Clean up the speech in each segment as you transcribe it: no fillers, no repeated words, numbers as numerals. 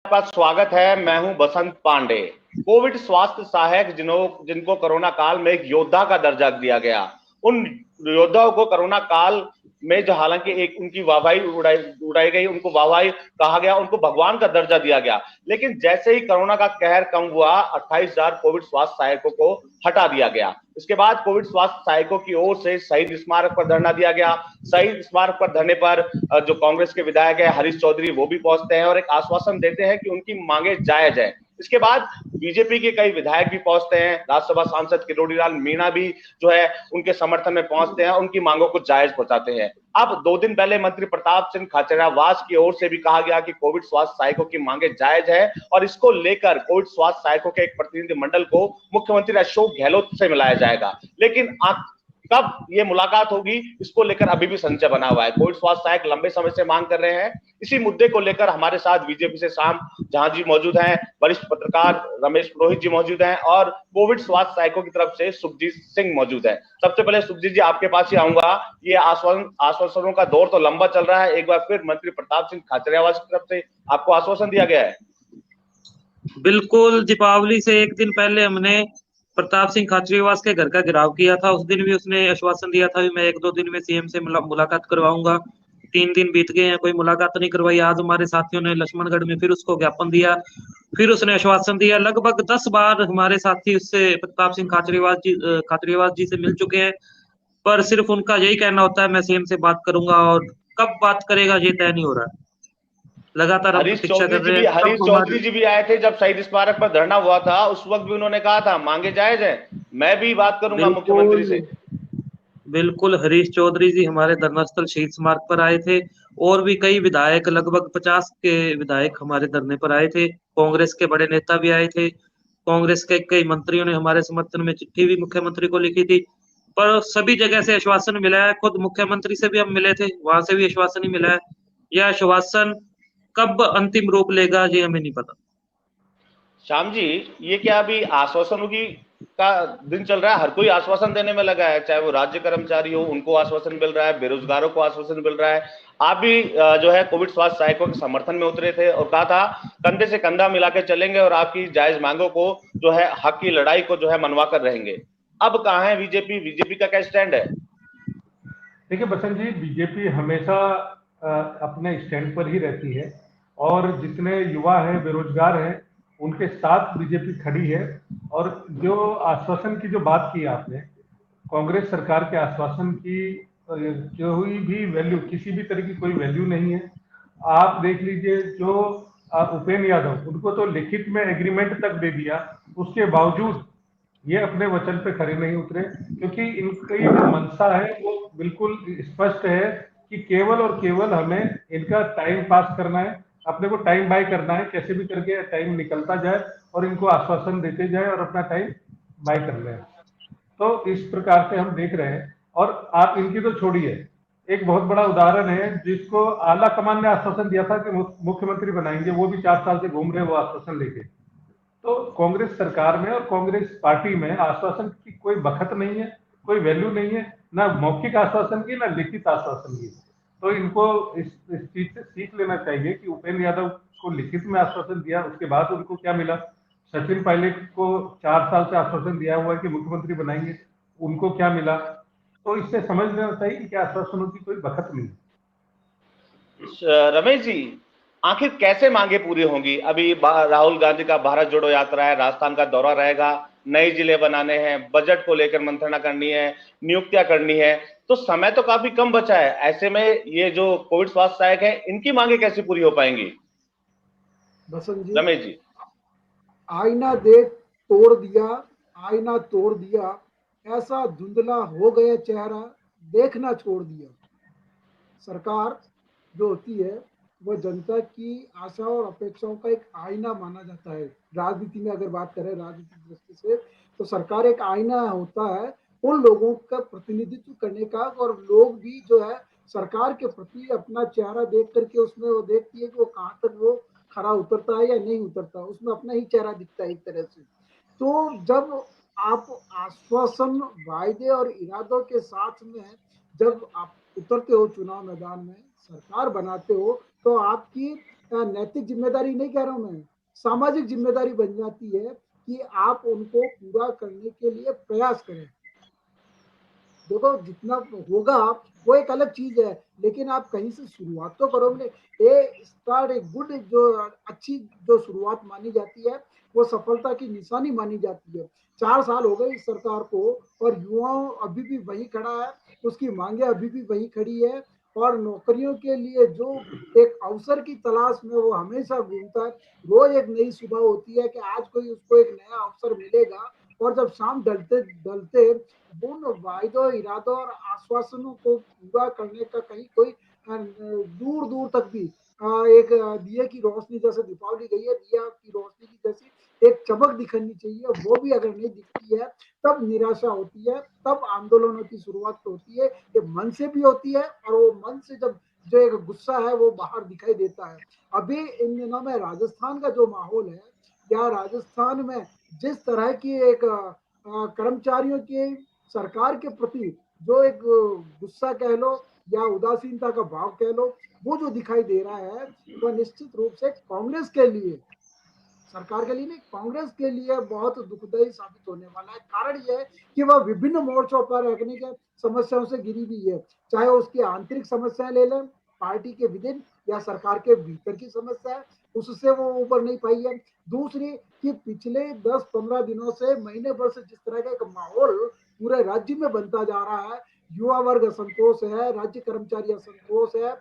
पास स्वागत है। मैं हूं बसंत पांडे। कोविड स्वास्थ्य सहायक जिनको कोरोना काल में एक योद्धा का दर्जा दिया गया, उन योद्धाओं को कोरोना काल में जो हालांकि एक उनकी वाहवाही उड़ाई गई, उनको वाहवाही कहा गया, उनको भगवान का दर्जा दिया गया, लेकिन जैसे ही कोरोना का कहर कम हुआ, 28,000 कोविड स्वास्थ्य सहायकों को हटा दिया गया। इसके बाद कोविड स्वास्थ्य सहायकों की ओर से शहीद स्मारक पर धरना दिया गया। शहीद स्मारक पर धरने पर जो कांग्रेस के विधायक है हरीश चौधरी, वो भी पहुंचते हैं और एक आश्वासन देते हैं कि उनकी मांगे जायज है। इसके बाद बीजेपी के कई विधायक भी पहुंचते हैं। राज्यसभा सांसद किरोड़ी लाल मीणा भी जो है उनके समर्थन में पहुंचते हैं, उनकी मांगों को जायज पहुंचाते हैं। अब 2 दिन पहले मंत्री प्रताप सिंह खाचरियावास की ओर से भी कहा गया कि कोविड स्वास्थ्य सहायकों की मांगे जायज है और इसको लेकर कोविड स्वास्थ्य सहायकों के एक प्रतिनिधि मंडल को मुख्यमंत्री अशोक गहलोत से मिलाया जाएगा। लेकिन कब ये मुलाकात होगी, इसको लेकर अभी भी संशय बना हुआ है। कोविड स्वास्थ्य सहायक लंबे समय से मांग कर रहे हैं। इसी मुद्दे को लेकर हमारे साथ बीजेपी से शाम जहां जी मौजूद हैं, वरिष्ठ पत्रकार रमेश पुरोहित जी मौजूद हैं और कोविड स्वास्थ्य सहायकों की तरफ से सुखजीत सिंह मौजूद है। सबसे पहले सुखजीत जी, आपके पास ही आऊंगा। ये आश्वासनों का दौर तो लंबा चल रहा है। एक बार फिर मंत्री प्रताप सिंह खाचरियावास की तरफ से आपको आश्वासन दिया गया है? बिल्कुल, दीपावली से एक दिन पहले हमने प्रताप सिंह खाचरियावास के घर का घेराव किया था। उस दिन भी उसने आश्वासन दिया था कि मैं 1-2 दिन में सीएम से मुलाकात करवाऊंगा। 3 दिन बीत गए हैं, कोई मुलाकात नहीं करवाई। आज हमारे साथियों ने लक्ष्मणगढ़ में फिर उसको ज्ञापन दिया, फिर उसने आश्वासन दिया। लगभग 10 बार हमारे साथी उससे प्रताप सिंह खाचरियावास जी से मिल चुके हैं, पर सिर्फ उनका यही कहना होता है मैं सीएम से बात करूंगा, और कब बात करेगा ये तय नहीं हो रहा है। लगातार हम प्रतीक्षा कर रहे हैं हरीश कब चौधरी हमारे। जी भी आए थे जब शहीद स्मारक पर धरना हुआ था। उस वक्त भी उन्होंने कहा था मांगे जायज है, मैं भी बात करूंगा मुख्यमंत्री बिल्कुल से। बिल्कुल, हरीश चौधरी जी हमारे धरनास्थल शहीद स्मारक पर आए थे, और भी कई विधायक, लगभग 50 के विधायक हमारे धरने पर आए थे। कांग्रेस के बड़े नेता भी आए थे। कांग्रेस के कई मंत्रियों ने हमारे समर्थन में चिट्ठी भी मुख्यमंत्री को लिखी थी, पर सभी जगह से आश्वासन मिला है। खुद मुख्यमंत्री से भी हम मिले थे, वहां से भी आश्वासन ही मिला है। यह आश्वासन कब अंतिम रूप लेगा ये हमें नहीं पता। श्याम जी, ये क्या अभी आश्वासनों की का दिन चल रहा है? हर कोई आश्वासन देने में लगा है, चाहे वो राज्य कर्मचारी हो, उनको आश्वासन मिल रहा है, बेरोजगारों को आश्वासन मिल रहा है। आप भी जो है कोविड स्वास्थ्य सहायकों के समर्थन में उतरे थे और कहा था कंधे से कंधा मिला के चलेंगे और आपकी जायज मांगों को जो है हक की लड़ाई को जो है मनवा कर रहेंगे। अब कहां है बीजेपी? बीजेपी का क्या स्टैंड है? देखिए बसंत जी, बीजेपी हमेशा अपने स्टैंड पर ही रहती है और जितने युवा हैं, बेरोजगार हैं, उनके साथ बीजेपी खड़ी है। और जो आश्वासन की जो बात की आपने, कांग्रेस सरकार के आश्वासन की कोई भी वैल्यू, किसी भी तरह की कोई वैल्यू नहीं है। आप देख लीजिए, जो उपेंद्र यादव, उनको तो लिखित में एग्रीमेंट तक दे दिया, उसके बावजूद ये अपने वचन पे खड़े नहीं उतरे, क्योंकि इनकी जो मंशा है वो बिल्कुल स्पष्ट है कि केवल और केवल हमें इनका टाइम पास करना है, अपने को टाइम बाय करना है, कैसे भी करके टाइम निकलता जाए और इनको आश्वासन देते जाए और अपना टाइम बाय कर ले। तो इस प्रकार से हम देख रहे हैं। और आप इनकी तो छोड़िए, एक बहुत बड़ा उदाहरण है जिसको आला कमान ने आश्वासन दिया था कि मुख्यमंत्री बनाएंगे, वो भी 4 साल से घूम रहे वो आश्वासन लेके। तो कांग्रेस सरकार में और कांग्रेस पार्टी में आश्वासन की कोई बखत नहीं है, कोई वैल्यू नहीं है, ना मौखिक आश्वासन की, ना लिखित आश्वासन की। तो इनको इस चीज से सीख लेना चाहिए कि उपेंद्र यादव को लिखित में आश्वासन दिया, उसके बाद उनको क्या मिला। सचिन पायलट को 4 साल से आश्वासन दिया हुआ है कि मुख्यमंत्री बनाएंगे, उनको क्या मिला। तो इससे समझ लेना चाहिए कि आश्वासनों की कोई बखत नहीं। रमेश जी, आखिर कैसे मांगे पूरी होंगी? अभी राहुल गांधी का भारत जोड़ो यात्रा है, राजस्थान का दौरा रहेगा, नए जिले बनाने हैं, बजट को लेकर मंत्रणा करनी है, नियुक्तियां करनी है, तो समय तो काफी कम बचा है। ऐसे में ये जो कोविड स्वास्थ्य सहायक है, इनकी मांगे कैसे पूरी हो पाएंगी? बसंत जी, रमेश जी। आईना देख तोड़ दिया, आईना तोड़ दिया, ऐसा धुंधला हो गया चेहरा, देखना छोड़ दिया। सरकार जो होती है वह जनता की आशा और अपेक्षाओं का एक आईना माना जाता है। राजनीति में अगर बात करें राजनीतिक दृष्टि से, तो सरकार एक आईना होता है उन लोगों का प्रतिनिधित्व करने का, और लोग भी जो है सरकार के प्रति अपना चेहरा देख करके उसमें वो देखती है कि वो कहाँ तक वो खरा उतरता है या नहीं उतरता, उसमें अपना ही चेहरा दिखता है एक तरह से। तो जब आप आश्वासन, वायदे और इरादों के साथ में जब आप उतरते हो चुनाव मैदान में, सरकार बनाते हो, तो आपकी नैतिक जिम्मेदारी नहीं कह रहा हूं मैं, सामाजिक जिम्मेदारी बन जाती है कि आप उनको पूरा करने के लिए प्रयास करें। देखो जितना होगा वो एक अलग चीज है, लेकिन आप कहीं से शुरुआत तो करोगे। ए स्टार्ट ए गुड, जो अच्छी जो शुरुआत मानी जाती है वो सफलता की निशानी मानी जाती है। 4 साल हो गए इस सरकार को और युवाओं अभी भी वही खड़ा है, उसकी मांगे अभी भी वही खड़ी है, और नौकरियों के लिए जो एक अवसर की तलाश में वो हमेशा घूमता है। रोज एक नई सुबह होती है कि आज कोई उसको एक नया अवसर मिलेगा, और जब शाम ढलते ढलते उन वायदों, इरादों और आश्वासनों को पूरा करने का कहीं कोई दूर दूर तक भी एक दिए की रोशनी, जैसे दीपावली गई है, दिया की रोशनी की जैसी एक चमक दिखनी चाहिए, वो भी अगर नहीं दिखती है तब निराशा होती है, तब आंदोलनों की शुरुआत होती है। ये मन से भी होती है, और वो मन से जब जो एक गुस्सा है वो बाहर दिखाई देता है। अभी इन दिनों में राजस्थान का जो माहौल है, या राजस्थान में जिस तरह की एक कर्मचारियों के सरकार के प्रति जो एक गुस्सा कह लो या उदासीनता का भाव कह लो, वो जो दिखाई दे रहा है, वह निश्चित रूप से कांग्रेस के लिए, सरकार के लिए नहीं, कांग्रेस के लिए बहुत दुखदायी साबित होने वाला है। कारण यह है कि वह विभिन्न मोर्चों पर रखने के समस्याओं से घिरी हुई है, चाहे उसकी आंतरिक समस्याएं ले लें, पार्टी के विदिन या सरकार के भीतर की समस्या है, उससे वो ऊपर नहीं पाई है। दूसरी कि पिछले 10-15 दिनों से, महीने भर से जिस तरह का एक माहौल पूरे राज्य में बनता जा रहा है, युवा वर्ग असंतोष है, राज्य कर्मचारी असंतोष है,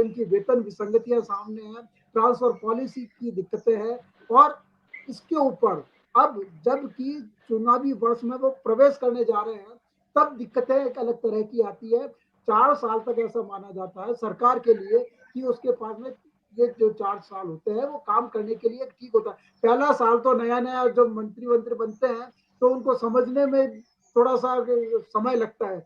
इनकी वेतन विसंगतियां सामने है, ट्रांसफर पॉलिसी की दिक्कतें हैं, और इसके ऊपर अब जबकि चुनावी वर्ष में वो प्रवेश करने जा रहे हैं, तब दिक्कतें एक अलग तरह की आती है। 4 साल तक ऐसा माना जाता है सरकार के लिए कि उसके पास में ये जो 4 साल होते हैं वो काम करने के लिए ठीक होता है। पहला साल तो नया नया जब मंत्री मंत्री बनते हैं तो उनको समझने में थोड़ा सा समय लगता है।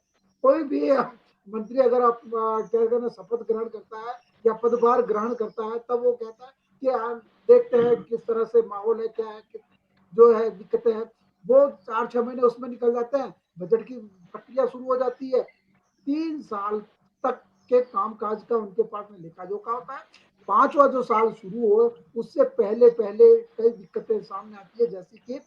कोई भी मंत्री अगर आप क्या कहते हैं शपथ ग्रहण करता है या पदभार ग्रहण करता है, तब वो कहता है कि देखते हैं किस तरह से माहौल है, क्या है, जो है दिक्कतें हैं, वो 4-6 महीने उसमें निकल जाते हैं, बजट की प्रक्रिया शुरू हो जाती है। 3 साल तक के कामकाज का उनके पास में लेखा जोखा होता है। 5वां जो साल शुरू हो उससे पहले पहले कई दिक्कतें सामने आती है, जैसे कि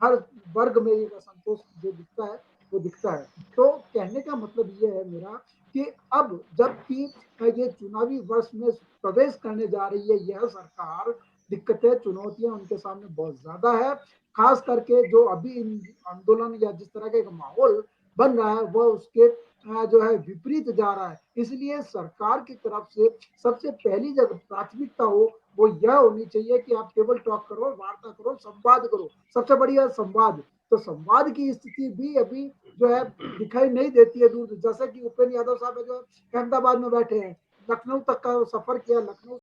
हर वर्ग में एक असंतोष जो दिखता है वो दिखता है। तो कहने का मतलब ये है मेरा कि अब जबकि ये चुनावी वर्ष में प्रवेश करने जा रही है यह सरकार, दिक्कतें चुनौतियां उनके सामने बहुत ज्यादा है। खास करके जो अभी इन आंदोलन या जिस तरह का एक माहौल बन रहा है वह उसके जो है विपरीत जा रहा है। इसलिए सरकार की तरफ से सबसे पहली जगह प्राथमिकता हो वो यह होनी चाहिए कि आप टेबल टॉक करो, वार्ता करो, संवाद करो, सबसे बढ़िया संवाद। तो संवाद की स्थिति भी अभी जो है दिखाई नहीं देती है दूर, जैसे कि उपेंद्र यादव साहब जो अहमदाबाद में बैठे हैं, लखनऊ तक का सफर किया, लखनऊ